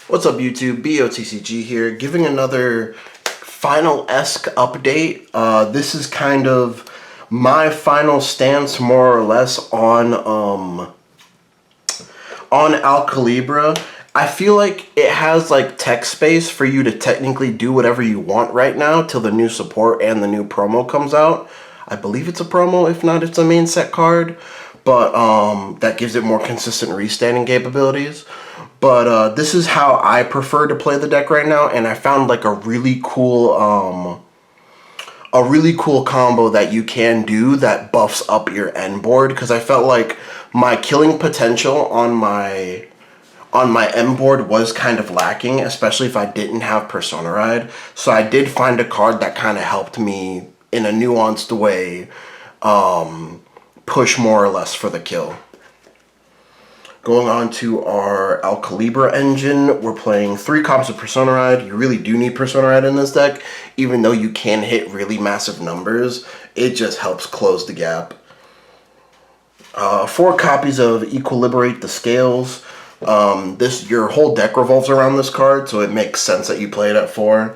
What's up YouTube, BOTCG here, giving another final-esque update. This is kind of my final stance more or less on AELQUILIBRA. I feel like it has like tech space for you to technically do whatever you want right now till the new support and the new promo comes out. I believe it's a promo, if not it's a main set card, but that gives it more consistent restanding capabilities. But this is how I prefer to play the deck right now, and I found like a really cool combo that you can do that buffs up your end board, because I felt like my killing potential on my end board was kind of lacking, especially if I didn't have Persona Ride. So I did find a card that kind of helped me in a nuanced way push more or less for the kill. Going on to our AELQUILIBRA engine, we're playing 3 copies of Persona Ride. You really do need Persona Ride in this deck, even though you can hit really massive numbers. It just helps close the gap. 4 copies of Equilibrate the Scales. Your whole deck revolves around this card, so it makes sense that you play it at 4.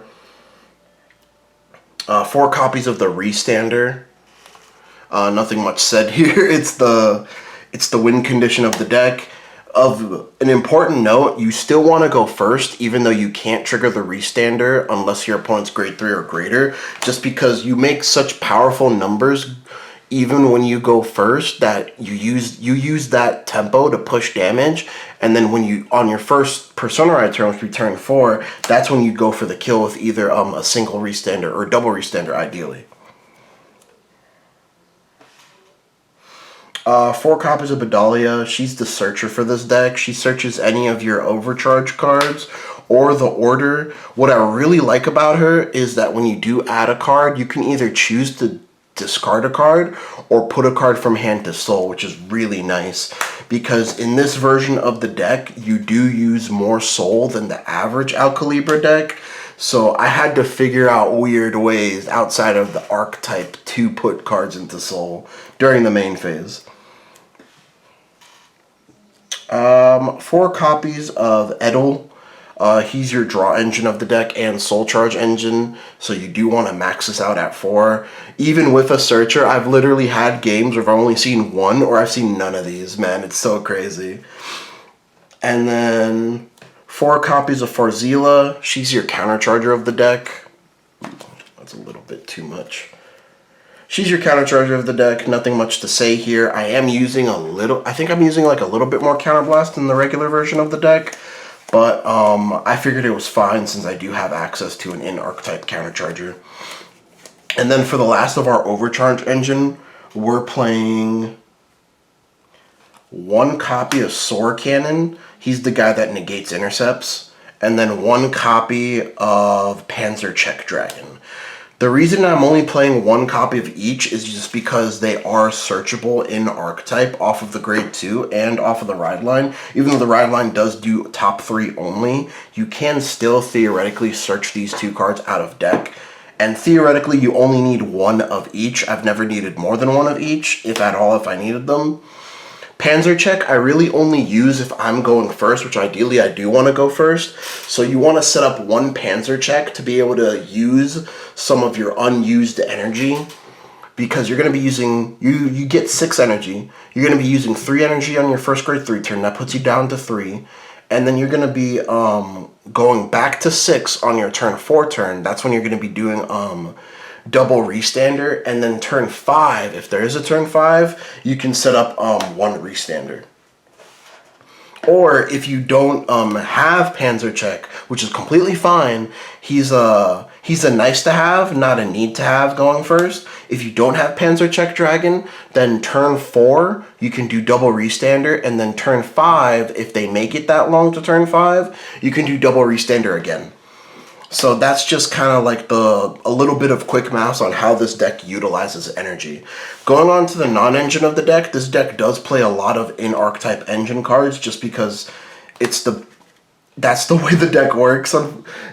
4 copies of the Restander. Nothing much said here. It's the win condition of the deck. Of an important note, you still want to go first, even though you can't trigger the Restander unless your opponent's grade 3 or greater, just because you make such powerful numbers even when you go first that you use that tempo to push damage, and then when you on your first Persona Ride turn, which would be turn 4, that's when you go for the kill with either a single Restander or double Restander ideally. 4 copies of Bedalia. She's the searcher for this deck. She searches any of your overcharge cards or the order. What I really like about her is that when you do add a card, you can either choose to discard a card or put a card from hand to soul, which is really nice, because in this version of the deck, you do use more soul than the average AELQUILIBRA deck. So I had to figure out weird ways outside of the archetype to put cards into soul during the main phase. 4 copies of Edel. He's your draw engine of the deck and soul charge engine, so you do want to max this out at 4. Even with a searcher, I've literally had games where I've only seen 1 or I've seen none of these. Man, it's so crazy. And then 4 copies of Farzila. She's your countercharger of the deck. That's a little bit too much. She's your countercharger of the deck. Nothing much to say here. I am using I think I'm using like a little bit more counterblast than the regular version of the deck, but I figured it was fine since I do have access to an in-archetype countercharger. And then for the last of our overcharge engine, we're playing 1 copy of Soar Cannon. He's the guy that negates intercepts. And then 1 copy of Panzer Check Dragon. The reason I'm only playing 1 copy of each is just because they are searchable in archetype off of the grade 2 and off of the ride line. Even though the ride line does do top 3 only, you can still theoretically search these 2 cards out of deck. And theoretically, you only need 1 of each. I've never needed more than 1 of each, if at all, if I needed them. Panzer Check, I really only use if I'm going first, which ideally I do want to go first. So you want to set up 1 Panzer Check to be able to use some of your unused energy, because you're going to be using, you get 6 energy. You're going to be using 3 energy on your first grade 3 turn. That puts you down to 3. And then you're going to be going back to 6 on your turn 4 turn. That's when you're going to be doing double Restander, and then turn 5, if there is a turn 5, you can set up 1 Restander. Or if you don't have Panzer Check, which is completely fine, he's a nice to have, not a need to have going first. If you don't have Panzer Check Dragon, then turn 4 you can do double Restander, and then turn 5, if they make it that long to turn 5, you can do double Restander again. So that's just kind of like a little bit of quick maths on how this deck utilizes energy. Going on to the non-engine of the deck, this deck does play a lot of in-archetype engine cards just because that's the way the deck works.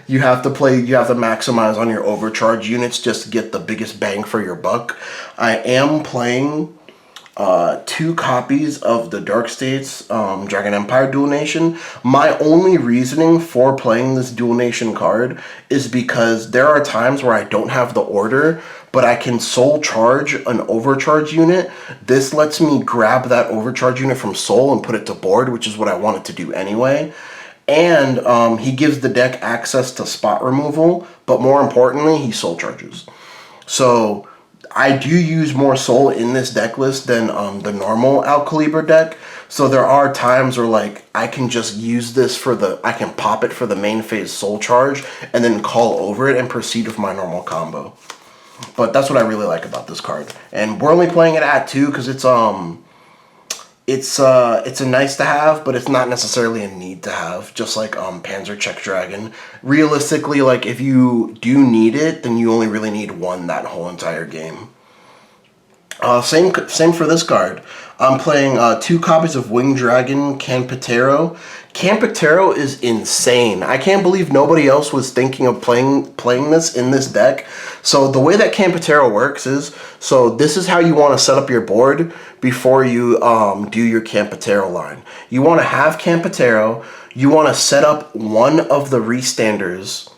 You have to maximize on your overcharge units just to get the biggest bang for your buck. I am playing 2 copies of the Dark States Dragon Empire Dual Nation. My only reasoning for playing this Dual Nation card is because there are times where I don't have the order, but I can soul charge an overcharge unit. This lets me grab that overcharge unit from soul and put it to board, which is what I wanted to do anyway. And he gives the deck access to spot removal, but more importantly, he soul charges. So I do use more soul in this deck list than the normal AELQUILIBRA deck. So there are times where like I can just use this I can pop it for the main phase soul charge and then call over it and proceed with my normal combo. But that's what I really like about this card. And we're only playing it at 2 because it's a nice to have, but it's not necessarily a need to have, just like Panzer Czech Dragon. Realistically, like if you do need it, then you only really need 1 that whole entire game. Same for this card. I'm playing 2 copies of Winged Dragon Campitero. Campitero is insane. I can't believe nobody else was thinking of playing this in this deck. So the way that Campitero works is, so this is how you want to set up your board before you do your Campitero line. You want to have Campitero, you want to set up one of the Restanders,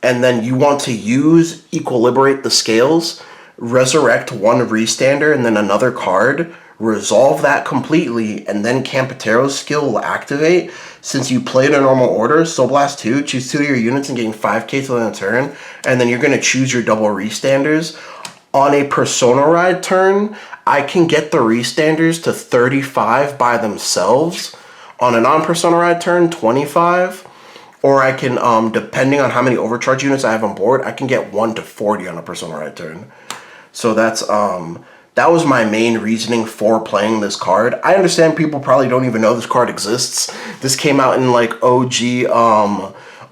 and then you want to use Equilibrate the Scales, resurrect one Restander and then another card, resolve that completely, and then Campitero's skill will activate. Since you played a normal order, Soul Blast 2, choose 2 of your units and gain 5k till the end of the turn, and then you're going to choose your double Restanders. On a Persona Ride turn, I can get the Restanders to 35 by themselves. On a non-Persona Ride turn, 25. Or I can, depending on how many overcharge units I have on board, I can get 1 to 40 on a Persona Ride turn. So that's, that was my main reasoning for playing this card. I understand people probably don't even know this card exists. This came out in like OG,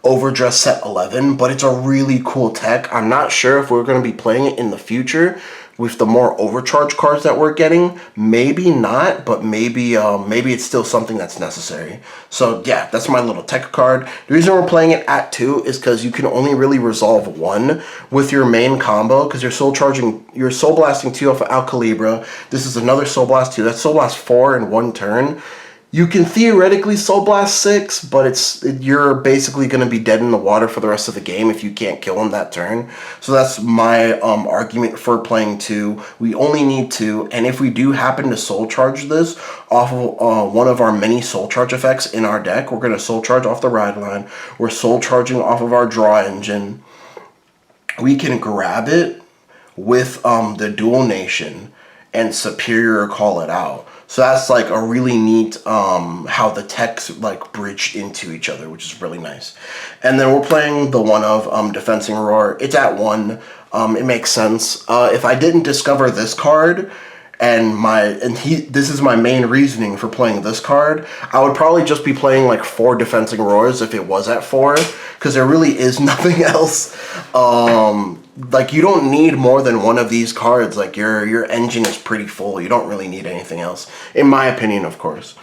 Overdress Set 11, but it's a really cool tech. I'm not sure if we're going to be playing it in the future with the more overcharge cards that we're getting. Maybe not, but maybe it's still something that's necessary. So yeah, that's my little tech card. The reason we're playing it at 2 is because you can only really resolve 1 with your main combo, because you're soul blasting 2 off of AELQUILIBRA. This is another soul blast 2. That's soul blast 4 in 1 turn. You can theoretically Soul Blast 6, but you're basically going to be dead in the water for the rest of the game if you can't kill him that turn. So that's my argument for playing 2. We only need 2, and if we do happen to Soul Charge this off of one of our many Soul Charge effects in our deck, we're going to Soul Charge off the Ride line. We're Soul Charging off of our Draw engine. We can grab it with the Dual Nation and Superior Call it out. So that's like a really neat how the techs like bridge into each other, which is really nice. And then we're playing the one of Defensing Roar. It's at 1. It makes sense. If I didn't discover this card, this is my main reasoning for playing this card, I would probably just be playing like 4 Defensing Roars if it was at 4, because there really is nothing else. Like, you don't need more than 1 of these cards. Like, your engine is pretty full. You don't really need anything else, in my opinion, of course.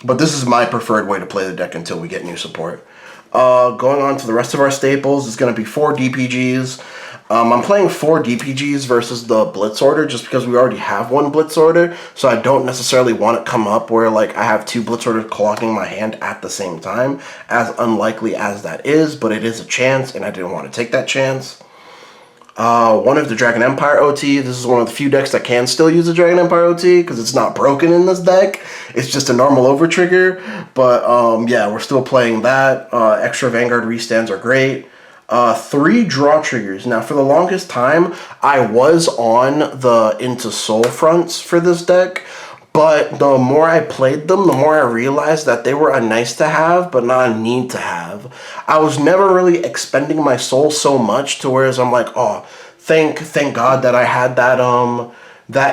But this is my preferred way to play the deck until we get new support. Going on to the rest of our staples, it's going to be 4 DPGs. I'm playing 4 DPGs versus the Blitz Order just because we already have 1 Blitz Order, so I don't necessarily want it come up where like I have 2 Blitz Orders clogging my hand at the same time, as unlikely as that is, but it is a chance, and I didn't want to take that chance. One of the Dragon Empire OT. This is one of the few decks that can still use the Dragon Empire OT because it's not broken in this deck. It's just a normal overtrigger. But yeah, we're still playing that. Extra Vanguard restands are great. 3 draw triggers. Now, for the longest time, I was on the Into Soul fronts for this deck. But the more I played them, the more I realized that they were a nice to have, but not a need to have. I was never really expending my soul so much to whereas I'm like, oh, thank God that I had that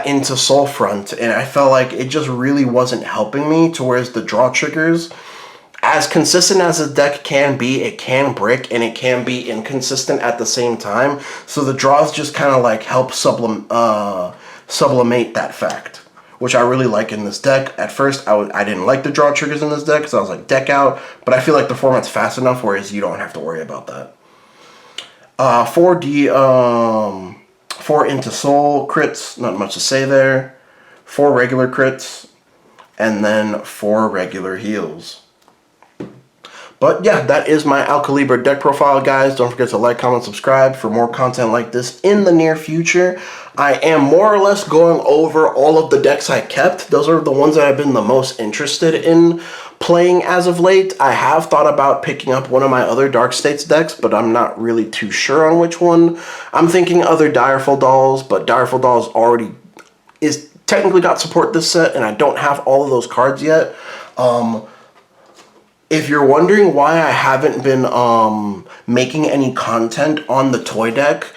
Into Soul front. And I felt like it just really wasn't helping me to whereas the draw triggers, as consistent as the deck can be, it can brick and it can be inconsistent at the same time. So the draws just kind of like help sublimate that fact, which I really like in this deck. At first, I didn't like the draw triggers in this deck because I was like, deck out. But I feel like the format's fast enough whereas you don't have to worry about that. 4 Into Soul crits, not much to say there. 4 regular crits, and then 4 regular heals. But yeah, that is my AELQUILIBRA deck profile, guys. Don't forget to like, comment, subscribe for more content like this in the near future. I am more or less going over all of the decks I kept. Those are the ones that I've been the most interested in playing as of late. I have thought about picking up one of my other Dark States decks, but I'm not really too sure on which one. I'm thinking other Direful Dolls, but Direful Dolls already is technically got support this set, and I don't have all of those cards yet. If you're wondering why I haven't been making any content on the toy deck,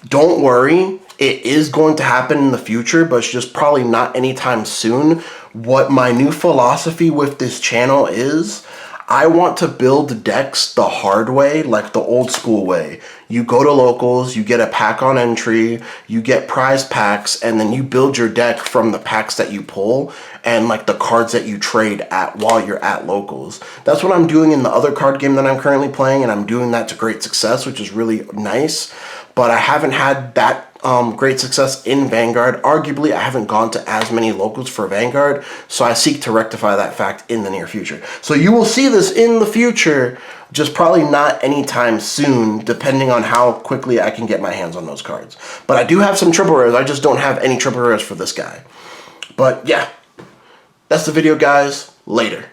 don't worry. It is going to happen in the future, but it's just probably not anytime soon. What my new philosophy with this channel is, I want to build decks the hard way, like the old school way. You go to locals, you get a pack on entry, you get prize packs, and then you build your deck from the packs that you pull and like the cards that you trade at while you're at locals. That's what I'm doing in the other card game that I'm currently playing, and I'm doing that to great success, which is really nice. But I haven't had that great success in Vanguard. Arguably, I haven't gone to as many locals for Vanguard, so I seek to rectify that fact in the near future. So you will see this in the future, just probably not anytime soon, depending on how quickly I can get my hands on those cards. But I do have some triple rares. I just don't have any triple rares for this guy. But yeah, that's the video, guys. Later.